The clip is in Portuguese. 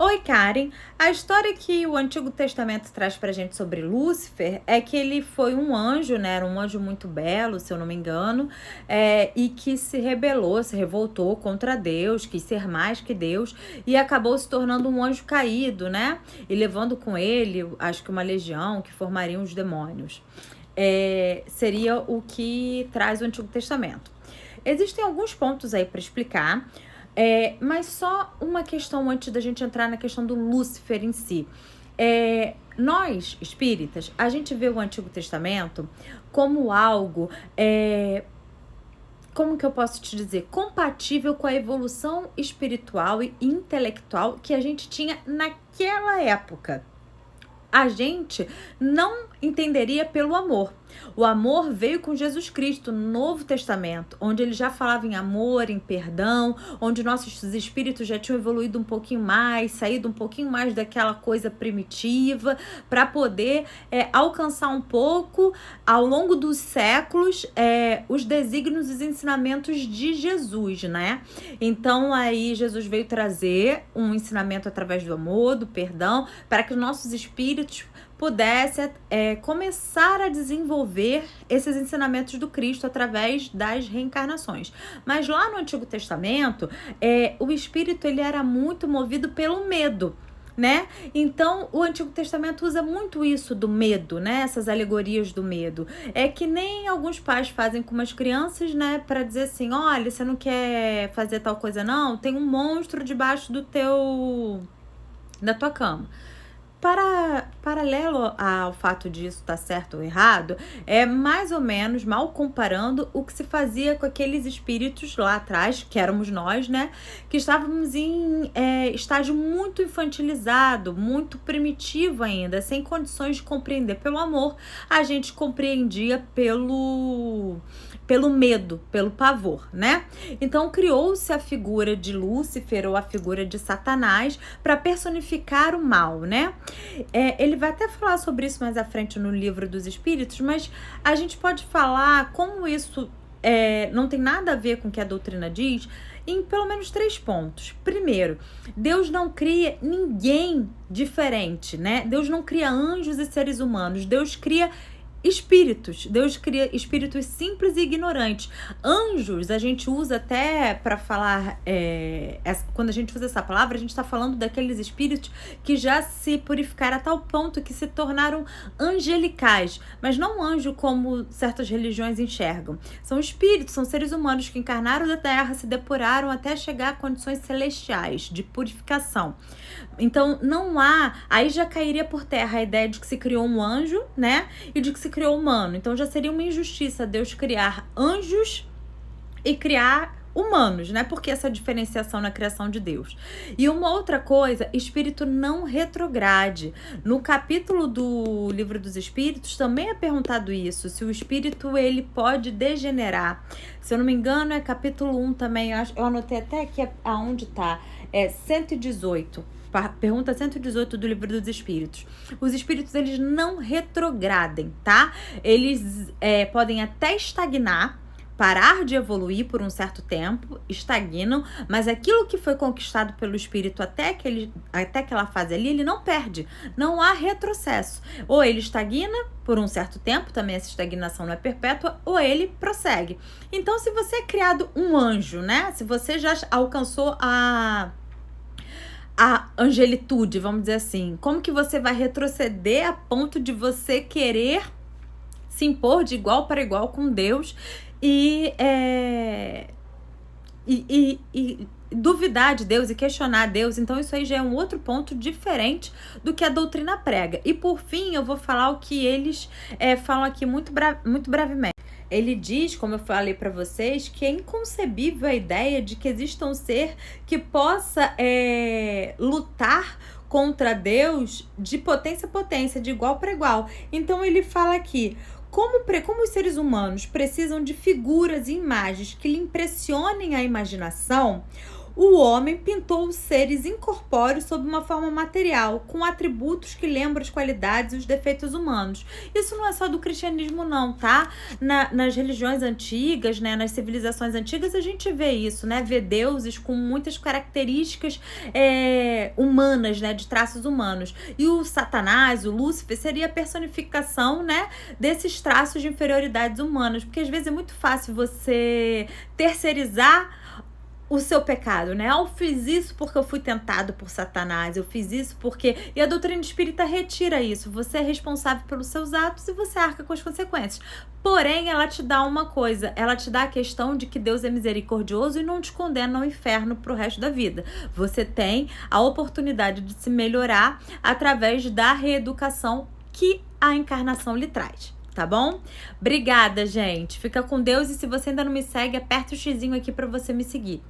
Oi, Karen. A história que o Antigo Testamento traz pra gente sobre Lúcifer é que ele foi um anjo, né? Era um anjo muito belo, se eu não me engano, e que se rebelou, se revoltou contra Deus, quis ser mais que Deus e acabou se tornando um anjo caído, né? E levando com ele, acho que uma legião que formariam os demônios. Seria o que traz o Antigo Testamento. Existem alguns pontos aí para explicar. Mas só uma questão antes da gente entrar na questão do Lúcifer em si. Nós, espíritas, a gente vê o Antigo Testamento como algo, como que eu posso te dizer? Compatível com a evolução espiritual e intelectual que a gente tinha naquela época. A gente não entenderia pelo amor. O amor veio com Jesus Cristo no Novo Testamento, onde ele já falava em amor, em perdão, onde nossos espíritos já tinham evoluído um pouquinho mais, saído um pouquinho mais daquela coisa primitiva, para poder alcançar um pouco, ao longo dos séculos, os desígnios e os ensinamentos de Jesus, né? Então, aí Jesus veio trazer um ensinamento através do amor, do perdão, para que os nossos espíritos pudesse começar a desenvolver esses ensinamentos do Cristo através das reencarnações. Mas lá no Antigo Testamento, o espírito ele era muito movido pelo medo, né? Então, o Antigo Testamento usa muito isso do medo, né? Essas alegorias do medo. É que nem alguns pais fazem com umas crianças, né? Para dizer assim, olha, você não quer fazer tal coisa não? Tem um monstro debaixo da tua cama. Paralelo ao fato disso estar certo ou errado, é mais ou menos, mal comparando, o que se fazia com aqueles espíritos lá atrás, que éramos nós, né? Que estávamos em estágio muito infantilizado, muito primitivo ainda, sem condições de compreender pelo amor. A gente compreendia pelo medo, pelo pavor, né? Então criou-se a figura de Lúcifer ou a figura de Satanás para personificar o mal, né? Ele vai até falar sobre isso mais à frente no Livro dos Espíritos, mas a gente pode falar como isso não tem nada a ver com o que a doutrina diz em pelo menos 3 pontos. Primeiro, Deus não cria ninguém diferente, né? Deus não cria anjos e seres humanos, Deus cria espíritos. Deus cria espíritos simples e ignorantes. Anjos, a gente usa até para falar, quando a gente usa essa palavra, a gente está falando daqueles espíritos que já se purificaram a tal ponto que se tornaram angelicais, mas não anjo como certas religiões enxergam. São espíritos, são seres humanos que encarnaram da terra, se depuraram até chegar a condições celestiais de purificação. Então, não há, aí já cairia por terra a ideia de que se criou um anjo, né? E de que se criou humano. Então já seria uma injustiça Deus criar anjos e criar humanos, né? Porque essa diferenciação na criação de Deus. E uma outra coisa, espírito não retrograde. No capítulo do Livro dos Espíritos também é perguntado isso, se o espírito ele pode degenerar. Se eu não me engano, é capítulo 1 também, eu anotei até aqui aonde tá, 118. Pergunta 118 do Livro dos Espíritos. Os espíritos, eles não retrogradem, tá? Eles podem até estagnar, parar de evoluir por um certo tempo, estagnam, mas aquilo que foi conquistado pelo espírito até aquela fase ali, ele não perde. Não há retrocesso. Ou ele estagna por um certo tempo, também essa estagnação não é perpétua, ou ele prossegue. Então, se você é criado um anjo, né? Se você já alcançou a angelitude, vamos dizer assim, como que você vai retroceder a ponto de você querer se impor de igual para igual com Deus e duvidar de Deus e questionar Deus? Então isso aí já é um outro ponto diferente do que a doutrina prega. E por fim, eu vou falar o que eles falam aqui muito brevemente. Ele diz, como eu falei para vocês, que é inconcebível a ideia de que exista um ser que possa lutar contra Deus de potência a potência, de igual para igual. Então ele fala aqui, como os seres humanos precisam de figuras e imagens que lhe impressionem a imaginação, O homem pintou os seres incorpóreos sob uma forma material, com atributos que lembram as qualidades e os defeitos humanos. Isso não é só do cristianismo, não, tá? Nas religiões antigas, né, nas civilizações antigas, a gente vê isso, né? Vê deuses com muitas características humanas, né? De traços humanos. E o Satanás, o Lúcifer, seria a personificação, né? Desses traços de inferioridades humanas. Porque às vezes é muito fácil você terceirizar o seu pecado, né? Eu fiz isso porque eu fui tentado por Satanás, eu fiz isso porque... E a doutrina espírita retira isso. Você é responsável pelos seus atos e você arca com as consequências. Porém, ela te dá uma coisa, ela te dá a questão de que Deus é misericordioso e não te condena ao inferno pro resto da vida. Você tem a oportunidade de se melhorar através da reeducação que a encarnação lhe traz. Tá bom? Obrigada, gente. Fica com Deus e se você ainda não me segue, aperta o xizinho aqui para você me seguir.